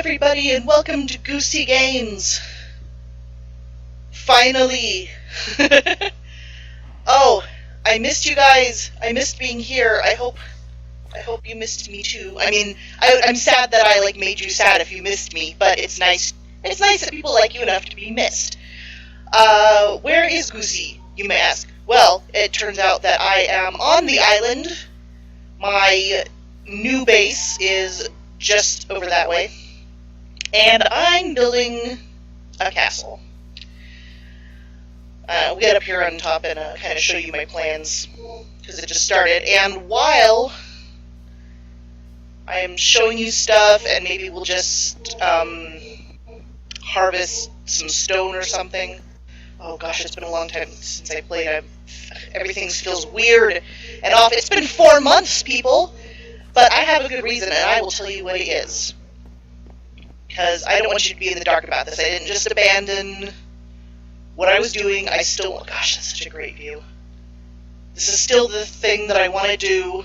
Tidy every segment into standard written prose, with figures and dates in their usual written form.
everybody, and welcome to Goosey Games. Finally. Oh, I missed you guys. I missed being here. I hope you missed me too. I mean, I'm sad that I made you sad if you missed me, but it's nice. It's nice that people like you enough to be missed. Where is Goosey, you may ask? Well, it turns out that I am on the island. My new base is just over that way, and I'm building a castle. We'll get up here on top and kind of show you my plans, because it just started, and while I'm showing you stuff, and maybe we'll just harvest some stone or something. Oh gosh, it's been a long time since I played. Everything feels weird and off. It's been 4 months, people, but I have a good reason, and I will tell you what it is. Because I don't want you to be in the dark about this. I didn't just abandon what I was doing. I still, oh gosh, that's such a great view. This is still the thing that I want to do.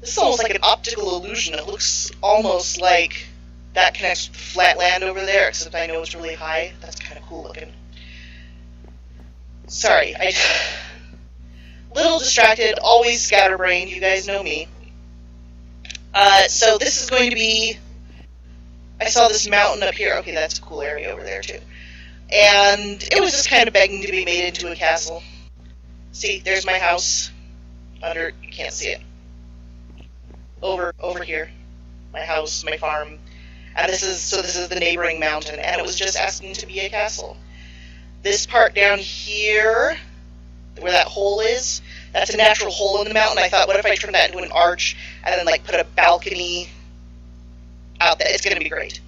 This is almost like an optical illusion. It looks almost like that connects with the flat land over there, except I know it's really high. That's kind of cool looking. Sorry, little distracted, always scatterbrained, you guys know me. So this is going to be, I saw this mountain up here. Okay, that's a cool area over there too. And it was just kind of begging to be made into a castle. See, there's my house. You can't see it. Over here. My house, my farm. And this is the neighboring mountain, and it was just asking to be a castle. This part down here, where that hole is, that's a natural hole in the mountain. I thought, what if I turn that into an arch and then put a balcony out there? It's going to be great.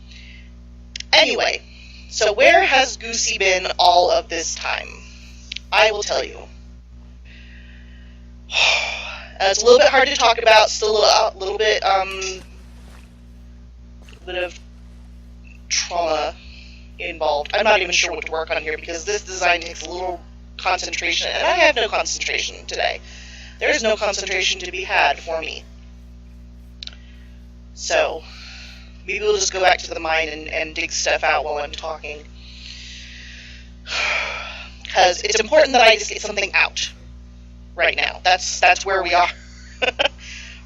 Anyway, so where has Goosey been all of this time? I will tell you. It's a little bit hard to talk about, still a little bit of trauma involved. I'm not even sure what to work on here, because this design takes a little concentration, and I have no concentration today. There is no concentration to be had for me. So, maybe we'll just go back to the mine and dig stuff out while I'm talking. Because it's important that I just get something out right now. That's where we are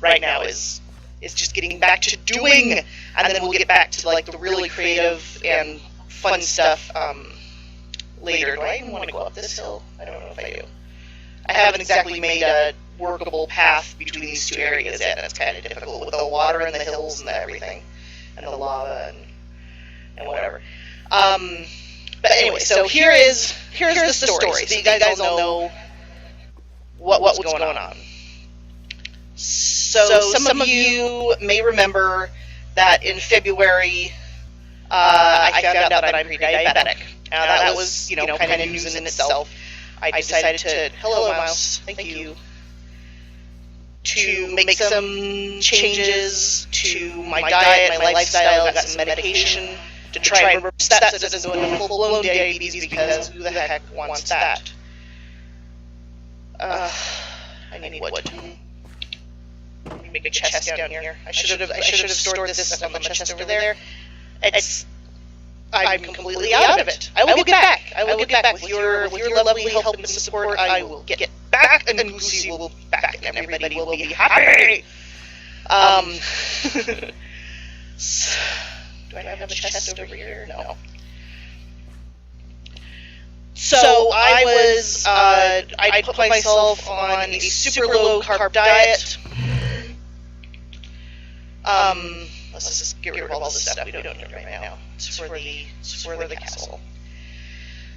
right now, is just getting back to doing, and then we'll get back to the really creative and fun stuff later. Do I even want to go up this hill? I don't know if I do. I haven't exactly made a workable path between these two areas yet, and it's kind of difficult with the water and the hills and everything, and the lava and whatever. But anyway, so here's the story, so you guys all know what was going on. So some of you may remember that in February, I found out that I'm pre-diabetic. Now that was, kind of news in itself. I decided to, hello Miles, thank you, to make some changes to my diet, my lifestyle. I got some medication to try and reverse that so it doesn't go into full-blown diabetes, because who the heck wants that? I need wood. Make a chest down here. I should have stored this stuff on the chest over there. I'm completely out of it. I will get back. I will get back with your lovely help and support. I will get back, and Goosey will be back, and everybody will be happy. Do I have a chest over here? No. So I put myself on a super low carb diet. Let's just get rid of all this stuff. We don't need it right now. It's for the castle.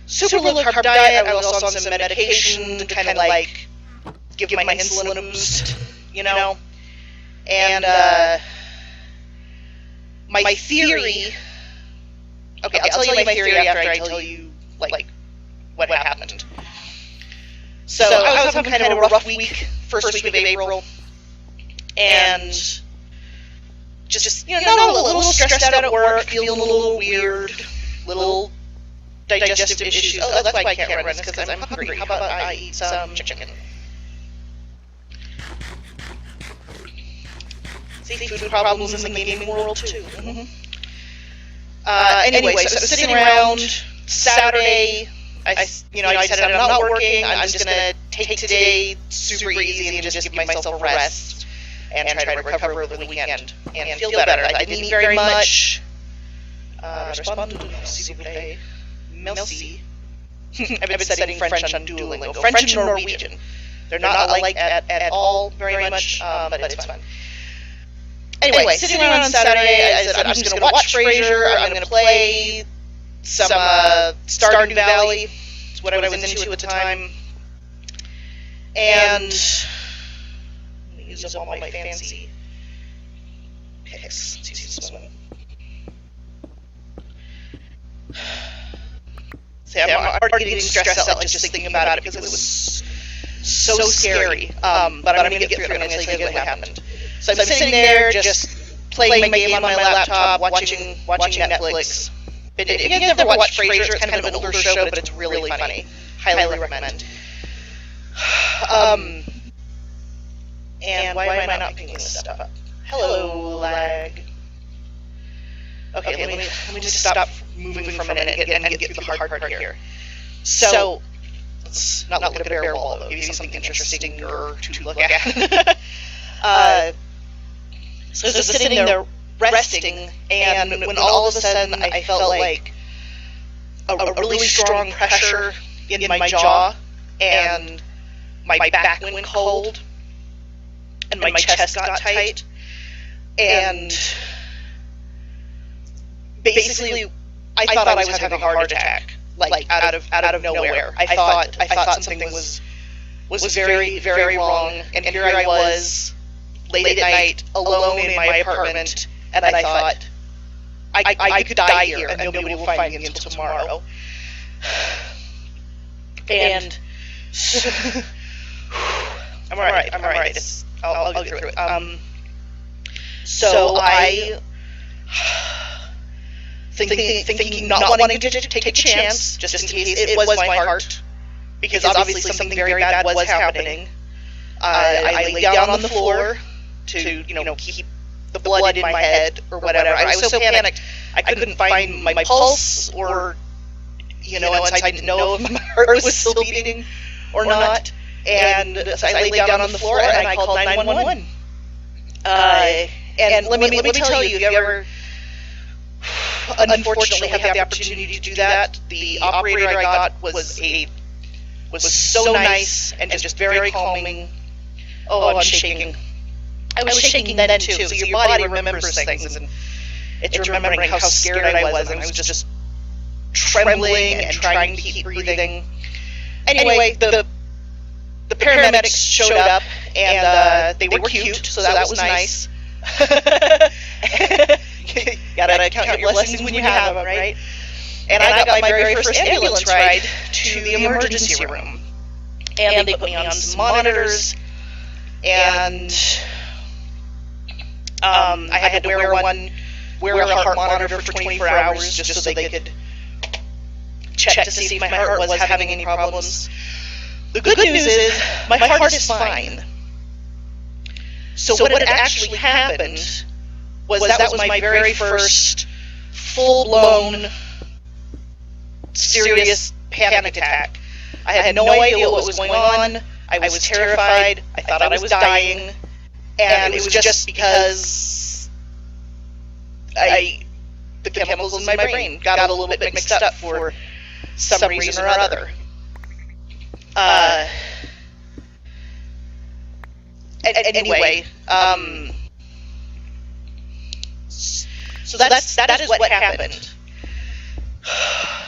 Super low carb diet. I was also on some medication to kind of give my insulin a boost, And my theory. Okay, I'll tell you my theory after I tell you what happened. So I was having kind of a rough week, first week of April, and just not a little stressed out at work, feeling a little weird, little digestive issues. Oh, that's why I can't run this, because I'm hungry. How about I eat some chicken? See, food problems in the gaming world too. Anyway, so I was sitting around Saturday. I decided I'm not working. I'm just gonna take today super easy and just give myself a rest and try to recover over the weekend and feel better. I didn't eat very much. S'il vous plaît. Merci. I've been studying French on Duolingo. French and Norwegian. They're not alike at all very much, but it's fun. Anyway, sitting around on Saturday, I said I'm just going to watch Frasier. I'm going to play some Stardew Valley. It's what I was into at the time. And I'm going to use up all my fancy picks. Let's use this one. See, I'm already getting stressed out just thinking about it because it was so scary. But I'm going to get through it. I'm going to tell you what happened. So I'm sitting there just playing my game on my laptop, watching Netflix. If you guys never watched Frasier, it's kind of an older show, but it's really funny. Highly recommend. And why am I not picking this stuff up? Hello, lag. Okay, let me just stop moving for a minute and get through the hard part here. So, let's not look at a bare wall, though. Maybe something interesting or to look at. So I was sitting there resting, and when all of a sudden I felt like a really strong pressure in my jaw, and my back went cold, and my chest got tight, and basically I thought I was having a heart attack, like out of nowhere. I thought something was very, very wrong, and here I was, late at night, alone in my apartment, and I thought, I could die here, and nobody will find me until tomorrow. And so, I'm alright. I'll get through it. So I, thinking, not wanting to take a chance, just in case it was my heart, because obviously something very bad was happening, I laid down on the floor to, keep the blood in my head or whatever. I was so panicked, I couldn't find my pulse or, and I didn't know if my heart was still beating or not. And so I laid down on the floor and I called 911. And let me tell you, if you ever unfortunately have the opportunity to do that, the operator I got was so nice and just very calming. Oh, I'm shaking. I was shaking then too, so your body remembers things, and it's remembering how scared I was, and I was just trembling and trying to keep breathing. Anyway, the paramedics showed up, and they were cute, so that was nice. Gotta count your blessings when you have them, right? And I got my very first ambulance ride to the emergency room, and they put me on some monitors, and I had to wear a heart monitor for 24 hours just so they could check to see if my heart was having any problems. The good news is my heart is fine. So what had actually happened was that was my very first full-blown serious panic attack. I had no idea what was going on. I was terrified. I thought I was dying. And it was just because the chemicals in my brain got a little bit mixed up for some reason or other. Anyway, so that is what happened.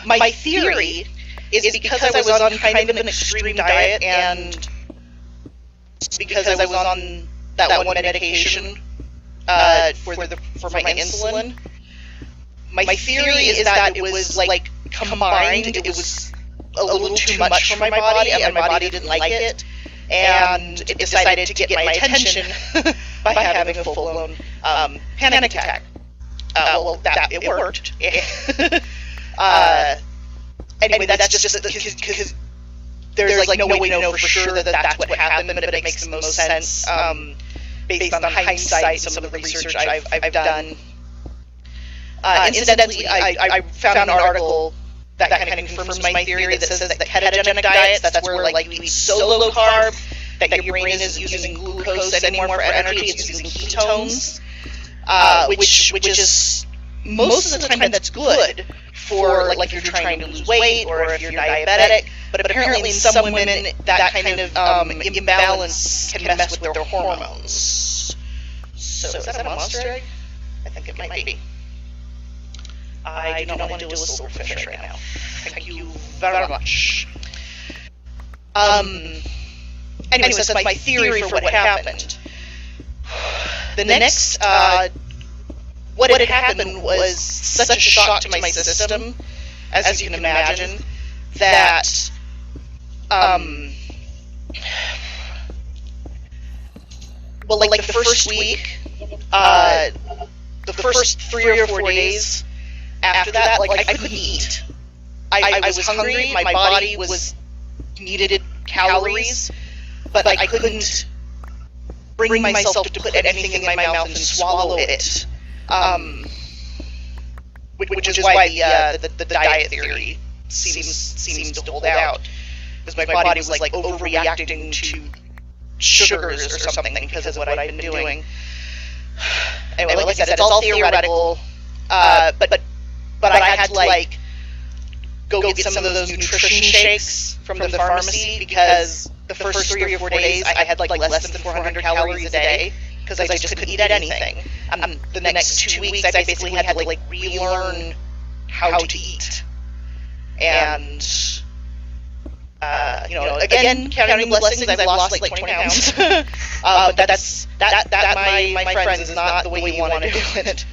My theory is because I was on kind of an extreme diet, and because I was on that one medication for my insulin. My theory is that it was like combined. It was a little too much for my body, and my body didn't like it, and it decided to get my attention by having a full-blown panic attack. It worked. Anyway, that's just because there's no way to know for sure that that's what happened, but it makes the most sense based on hindsight, some of the research I've done. Incidentally, I found an article that kind of confirms my theory that says that ketogenic diets, that's where like you eat so low carb that your brain isn't using glucose anymore for energy, it's using ketones, which is most of the time that's good for like if you're trying to lose weight or if you're diabetic, but apparently in some women that kind of imbalance can mess with their hormones. So is that a monster egg? I think it might be. I do not want to deal with silverfish right now. Thank you very much. Anyway, so that's my theory for what happened. The next, what had happened was such a shock to my system, as you can imagine, that, well, like the first week, the first 3 or 4 days after that, like I couldn't eat. I was hungry, my body needed calories, but I couldn't bring myself to put anything in my mouth and swallow it. Which is why the diet theory seems to hold out, because my body was like overreacting to sugars or something because of what I've been doing. Anyway, like I said, it's all theoretical, but I had to like go get some of those nutrition shakes from the pharmacy, because the first 3 or 4 days I had like less than 400 calories a day, because I just couldn't eat anything. The next 2 weeks I basically had to like relearn how to eat. And again, counting the blessings, I've lost like 20 pounds. But that my friends is not the way you want to do it.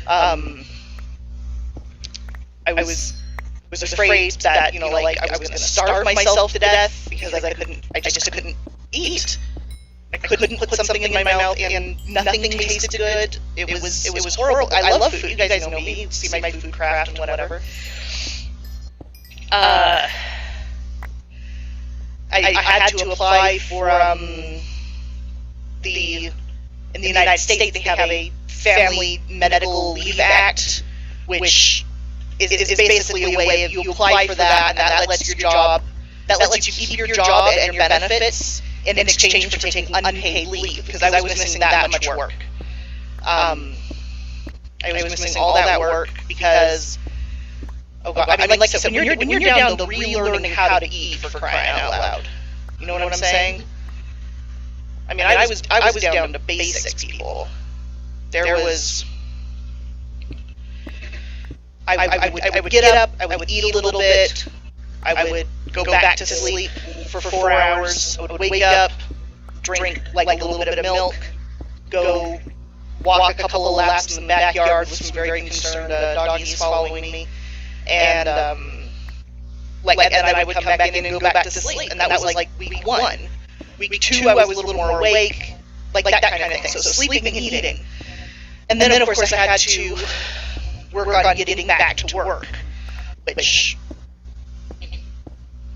I was afraid that like I was going to starve myself to death, because I just couldn't eat. I couldn't put something in my mouth and nothing tasted good. It was horrible. I love food. You guys know me. See my food craft and whatever. I had to apply for in the United States they have a Family Medical Leave Act, which is basically a way of you apply for that, and that lets you keep your job and your benefits in exchange for taking unpaid leave, because I was missing that much work. I was missing all that work because, oh God, I mean, like I said, when you're down to relearning how to eat, for crying out loud, you know what I'm saying? I mean, I was down to basics, people. There was, I would get up, I would eat a little bit, I would go back to sleep for 4 hours, I would wake up, drink like a little bit of milk, go walk a couple of laps in the backyard with some very concerned doggies following me, and then I would come back in and go back to sleep, and that was like week 1. Week 2 I was a little more awake, like that kind of thing, so sleeping and eating. And then of course I had to work on getting back to work, which,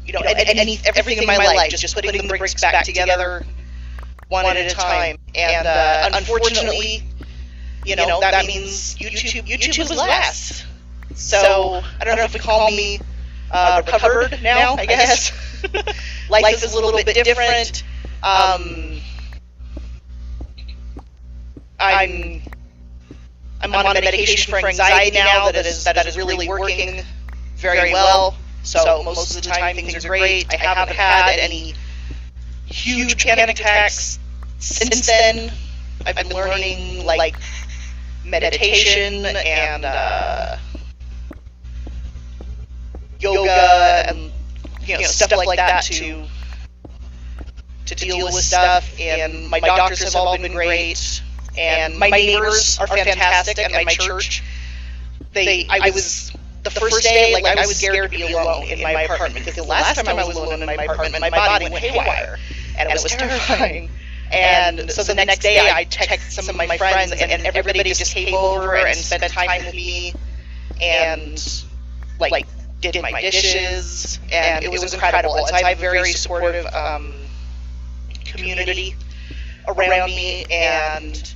everything in my life, just putting the bricks back together one at a time. And unfortunately, that means YouTube was last. So I don't know if we call me recovered now, I guess. Life is a little bit different. I'm on a medication for anxiety now that is really working very well. So most of the time things are great. I haven't had any huge panic attacks since then. I've been learning like meditation and yoga and stuff like that to deal with stuff. And my doctors have all been great. And my neighbors are fantastic at my church. I was, the first day, like I was scared to be alone in my apartment, because the last time I was alone in my apartment, my body went haywire, and it was terrifying. And so the next day I texted some of my friends, and everybody just came over and spent time with me, and like did my dishes, and it was incredible. And so I have a very supportive community around me, and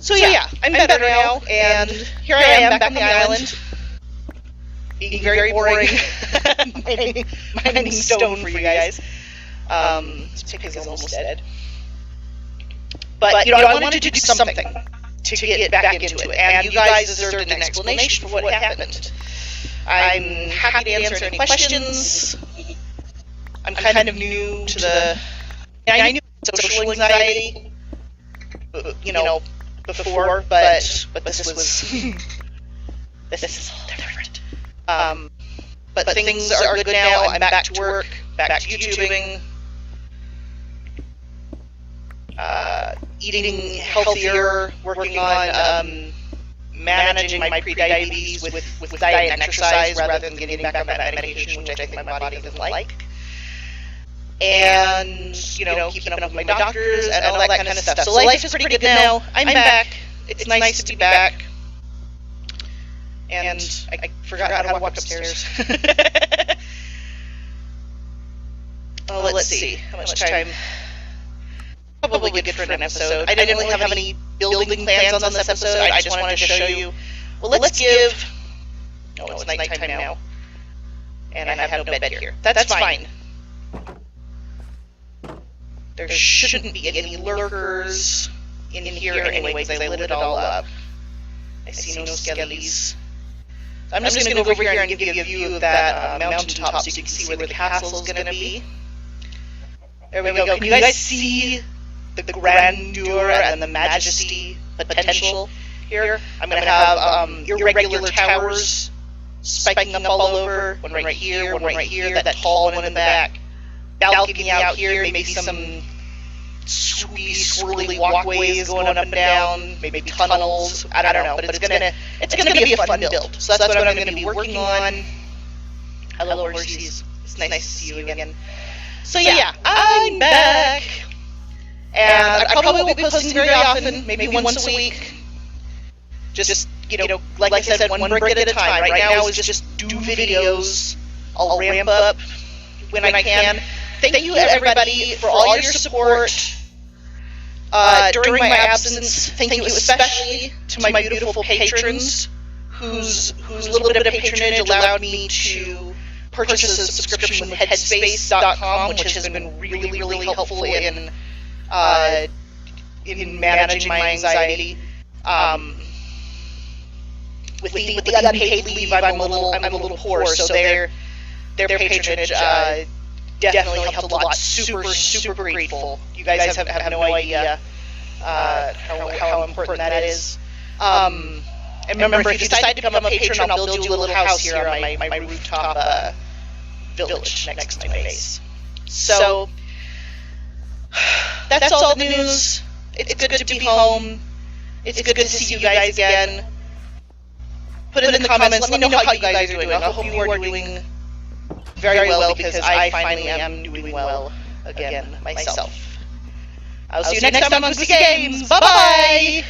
So yeah, I'm better now, and here I am back on the island, being very boring, mining stone for you guys. This pig is almost dead. But, you know, I wanted to do something to get back into it, and you guys deserved an explanation for what happened. I'm happy to answer any questions. I'm kind of new to the... I knew social anxiety, you know, before, but this was... this is all different. But things are good now. I'm back to work, back to YouTubing, eating healthier, working on managing my pre-diabetes with diet and exercise rather than getting back on that medication, which I think my body doesn't like. And, you know, keeping up with my doctors and all that kind of stuff. So life is pretty good now. I'm back. It's nice to be back. And I forgot how to walk upstairs. Oh, let's see. How much time? Probably good for an episode. I didn't really have any building plans on this episode. I just wanted to show you. Well, let's give... Oh, it's nighttime now. And I have no bed here. That's fine. There shouldn't be any lurkers in here anyway, because I lit it all up. I see no skellies. I'm just going to go over here and give you a view of that mountaintop so you can see where the castle's going to be. There we go. Can you guys see the grandeur and the majesty potential here? I'm going to have irregular towers spiking up all over. One right here, one right here, that tall one in the back. Balcony out here, maybe some sweepy, swirly walkways going up and down, maybe tunnels, I don't know, but it's gonna be a fun build. So that's what I'm gonna be working on. Hello, horsies. It's nice to see you again. So yeah, I'm back, and I probably won't be posting very often, maybe once a week. Just you know, like I said, one brick at a time. Right now is just do videos. I'll ramp up when I can. Thank you everybody for all your support during my absence. Thank you especially to my beautiful patrons whose little bit of patronage allowed me to purchase a subscription with Headspace.com, which has been really helpful in managing my anxiety. With the unpaid leave, I'm a little poor, so their patronage definitely helped a lot. Super grateful. You guys have no idea how important that is. And remember, if you decide to become a patron, I'll build you a little house here on my rooftop village next to my base. So that's all the news. It's good to be home. It's good to see you guys again. Put it in the comments. Let me know how you guys are doing. I hope you are doing very well, because I finally am doing well again myself. I'll see you next time on Goosey Games. Bye-bye!